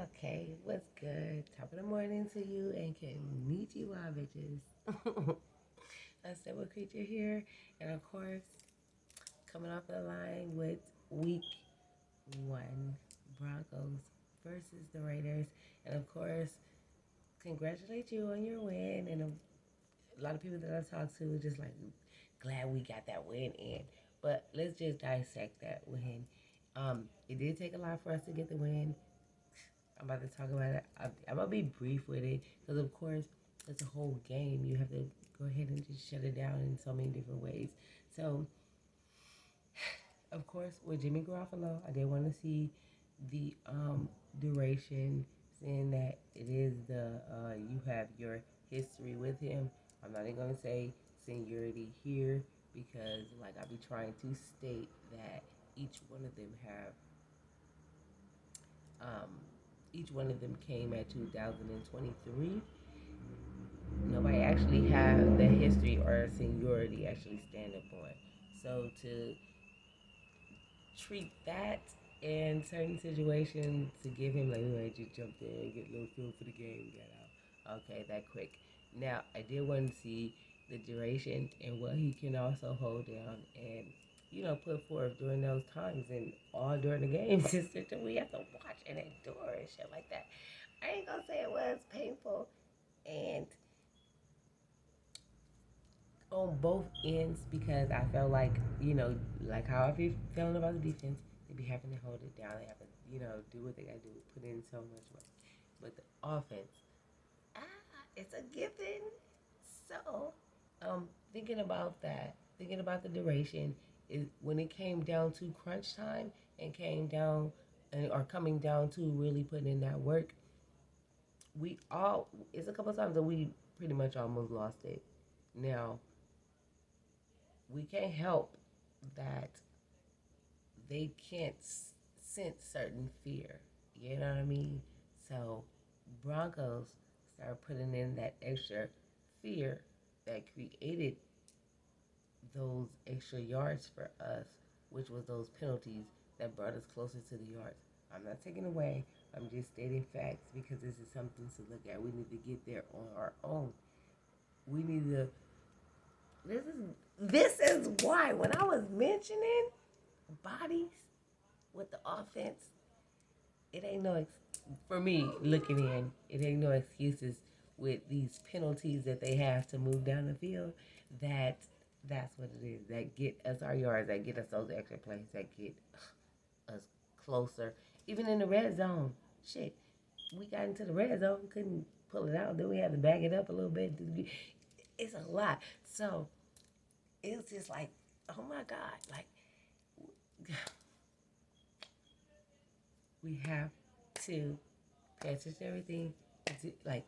Okay, what's good? Top of the morning to you and konnichiwa, bitches. Unstable creature here, and of course, coming off the line with week 1 Broncos versus the Raiders, and of course, congratulate you on your win. And a lot of people that I talk to are just like glad we got that win in. But let's just dissect that win. It did take a lot for us to get the win. I'm about to talk about it. I'm gonna be brief with it because, of course, it's a whole game. You have to go ahead and just shut it down in so many different ways. So, of course, with Jimmy Garoppolo, I did want to see the duration, saying that it is you have your history with him. I'm not even gonna say seniority here because, like, I be trying to state that each one of them have um, each one of them came at 2023. Nobody actually have the history or seniority actually stand up on. So to treat that in certain situations, to give him like, oh, I just jumped in, get a little feel for the game, get out. Okay, that quick. Now I did want to see the duration and what he can also hold down and put forth during those times and all during the game. Just that we have to watch and endure and shit like that. I ain't gonna say it was painful and on both ends because I felt like, like how I be feeling about the defense, they be having to hold it down. They have to, do what they gotta do, put in so much work. But the offense, it's a given. So, thinking about that, thinking about the duration, is when it came down to crunch time and came down or coming down to really putting in that work, it's a couple times that we pretty much almost lost it. Now, we can't help that they can't sense certain fear. You know what I mean? So Broncos started putting in that extra fear that created those extra yards for us, which was those penalties that brought us closer to the yards. I'm not taking away. I'm just stating facts because this is something to look at. We need to get there on our own. We need to. This is why when I was mentioning bodies with the offense, it ain't no for me looking in. It ain't no excuses with these penalties that they have to move down the field. That's what it is. That get us our yards. That get us those extra plays. That get us closer. Even in the red zone, shit, we got into the red zone, couldn't pull it out. Then we had to back it up a little bit. It's a lot. So it's just like, oh my God, like we have to pay attention to everything, like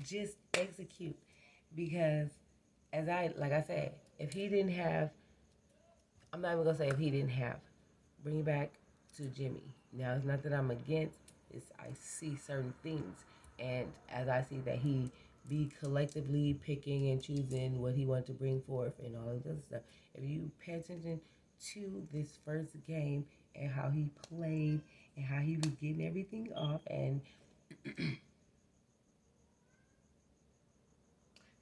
just execute. Because like I said, if he didn't have, I'm not even gonna say if he didn't have, bring it back to Jimmy. Now it's not that I'm against, it's I see certain things, and as I see that he be collectively picking and choosing what he wants to bring forth and all of this stuff. If you pay attention to this first game and how he played and how he was getting everything off, and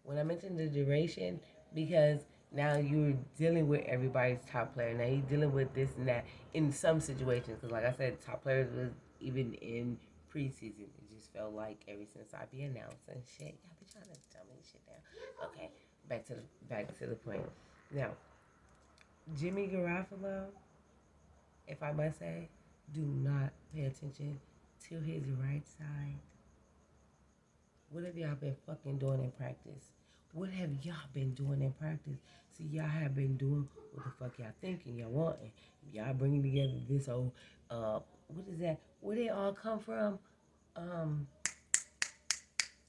when I mentioned the duration, because now you're dealing with everybody's top player. Now you're dealing with this and that in some situations. Because, like I said, top players was even in preseason. It just felt like ever since I be announcing shit, y'all be trying to tell me shit down. Okay, back to the point. Now, Jimmy Garoppolo, if I must say, do not pay attention to his right side. What have y'all been fucking doing in practice? What have y'all been doing in practice? See, y'all have been doing what the fuck y'all thinking y'all wanting. Y'all bringing together this old, what is that? Where they all come from? Um,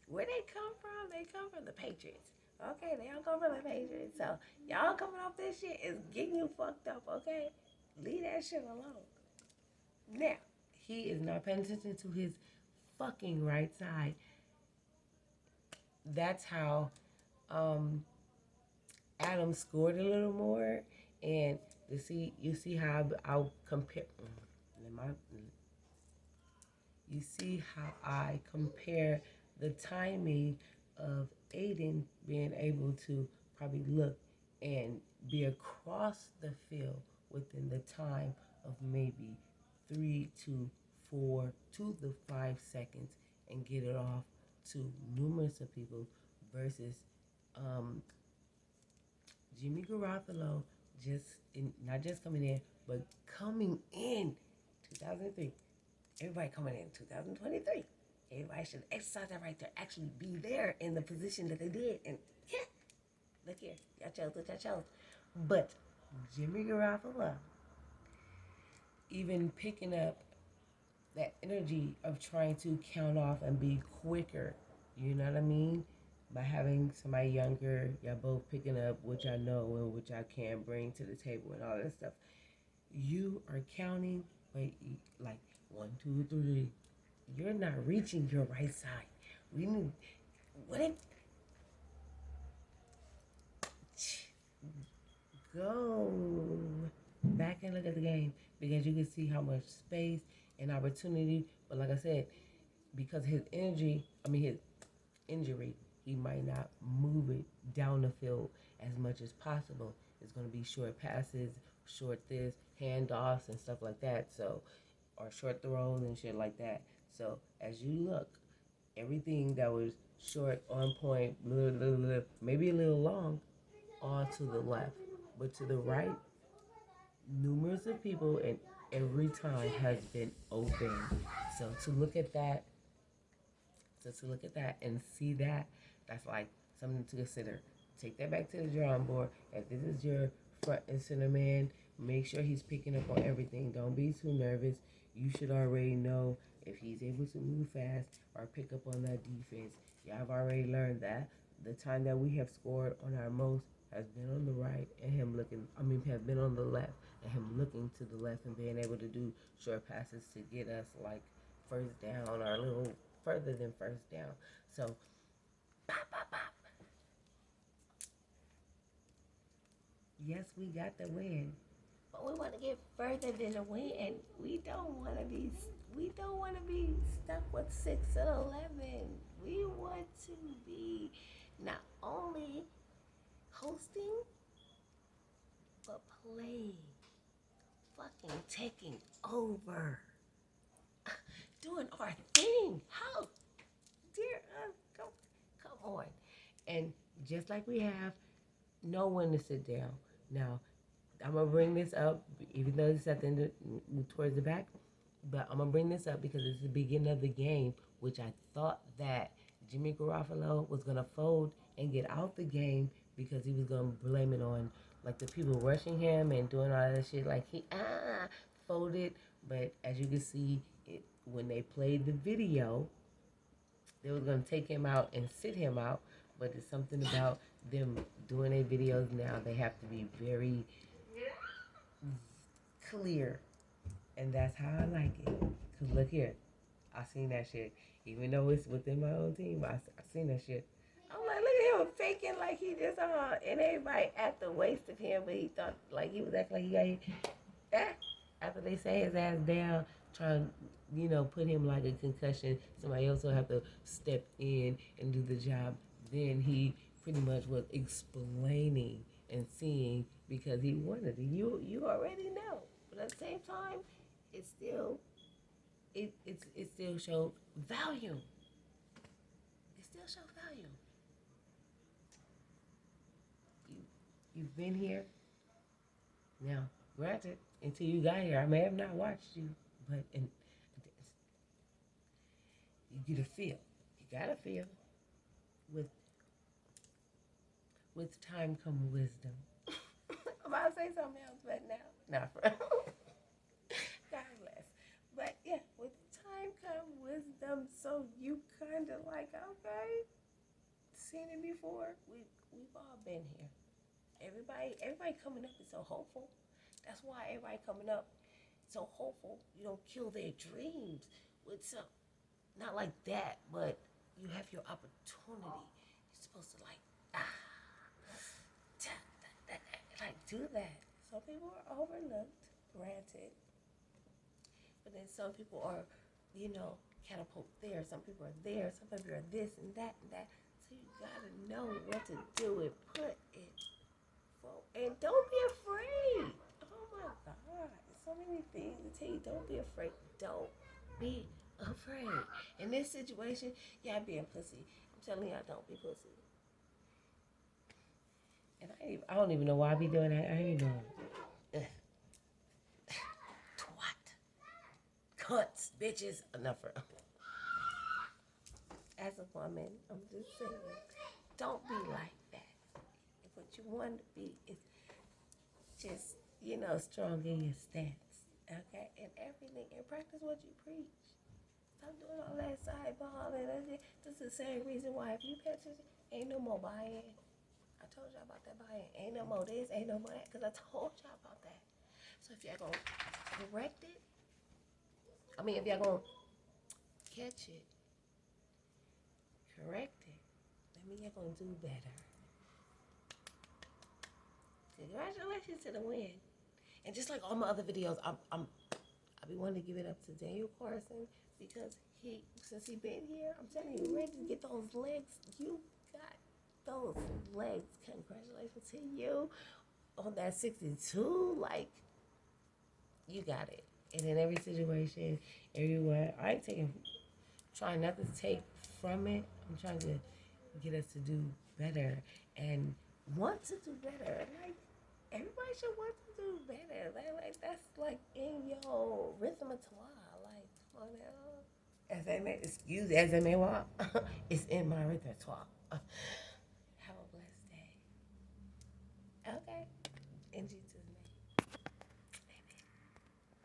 where they come from? They come from the Patriots. Okay, they all come from the Patriots. So y'all coming off this shit is getting you fucked up, okay? Leave that shit alone. Now, he is not paying attention to his fucking right side. That's how Adam scored a little more, and you see how I'll compare. you see how I compare the timing of Aiden being able to probably look and be across the field within the time of maybe 3 to 4 to the 5 seconds and get it off to numerous of people versus um, Jimmy Garoppolo not just coming in, but coming in 2003. Everybody coming in 2023. Everybody should exercise that right there. Actually be there in the position that they did. And yeah, look here. Y'all chose what y'all chose. But Jimmy Garoppolo, even picking up that energy of trying to count off and be quicker, you know what I mean? By having somebody younger, y'all both picking up what y'all know and what y'all can bring to the table and all that stuff. You are counting, like 1, 2, 3. You're not reaching your right side. We need what if go back and look at the game because you can see how much space and opportunity. But like I said, because his injury, he might not move it down the field as much as possible. It's going to be short passes, short handoffs and stuff like that. So, or short throws and shit like that. So as you look, everything that was short, on point, blah, blah, blah, maybe a little long, all to the left, but to the right, numerous of people and every time has been open. So to look at that and see that, that's like something to consider. Take that back to the drawing board. If this is your front and center man, make sure he's picking up on everything. Don't be too nervous. You should already know if he's able to move fast or pick up on that defense. Y'all have already learned that. The time that we have scored on our most has been on the right and has been on the left and him looking to the left and being able to do short passes to get us like first down or a little further than first down. So, pop, pop, pop. Yes, we got the win, but we want to get further than a win. We don't want to be. We don't want to be stuck with 6-11. We want to be not only hosting but playing, fucking taking over, doing our thing. How dear us, come on. And just like we have, know when to sit down. Now, I'm gonna bring this up, even though it's at the end towards the back. But I'm gonna bring this up because it's the beginning of the game, which I thought that Jimmy Garoppolo was gonna fold and get out the game because he was gonna blame it on like the people rushing him and doing all that shit. Like he folded, but as you can see, when they played the video, they were gonna take him out and sit him out. But it's something about them doing their videos now. They have to be very clear, and that's how I like it. Cause look here, I seen that shit. Even though it's within my own team, I seen that shit. I'm like, look at him faking like he just and everybody at the waist of him, but he thought like he was acting like he got hit. After they say his ass down, trying put him like a concussion, somebody else will have to step in and do the job. Then he pretty much was explaining and seeing because he wanted it. You already know, but at the same time, it still it still showed value. It still showed value. You've been here. Now, granted, until you got here, I may have not watched you, but you get a feel. You got a feel. With time come wisdom. I'm about to say something else, but now, not for God bless. But yeah, with time come wisdom. So you kind of like, okay, seen it before. We've all been here. Everybody coming up is so hopeful. That's why everybody coming up so hopeful. You don't kill their dreams with some, not like that, but you have your opportunity. You're supposed to do that. Some people are overlooked, granted, but then some people are, catapult there. Some people are there. Some people are this and that and that. So you gotta know what to do and put it forward. And don't be afraid. Oh my God. So many things to tell you. Don't be afraid. Don't be afraid. In this situation, y'all being pussy. I'm telling y'all, don't be pussy. And I don't even know why I be doing that. I ain't even know. Twat. Cunts. Bitches. Enough for as a woman, I'm just saying, don't be like that. If what you want to be is just, strong in your stance, okay? And everything, and practice what you preach. Stop doing all that sideball and that. This is the same reason why if you pay attention, ain't no more buying. I told y'all about that buying. Ain't no more this, ain't no more that, because I told y'all about that. So if y'all gonna correct it, if y'all gonna catch it, correct it, that means you're gonna do better. Congratulations to the win. And just like all my other videos, I be wanting to give it up to Daniel Carson because since he been here, I'm telling you, ready to get those legs. You got those legs. Congratulations to you on that 62. Like, you got it. And in every situation, everywhere, I ain't trying not to take from it. I'm trying to get us to do better and want to do better. Like, everybody should want to do better. Like that's like in your repertoire. Like, come on now. As I may walk, it's in my repertoire.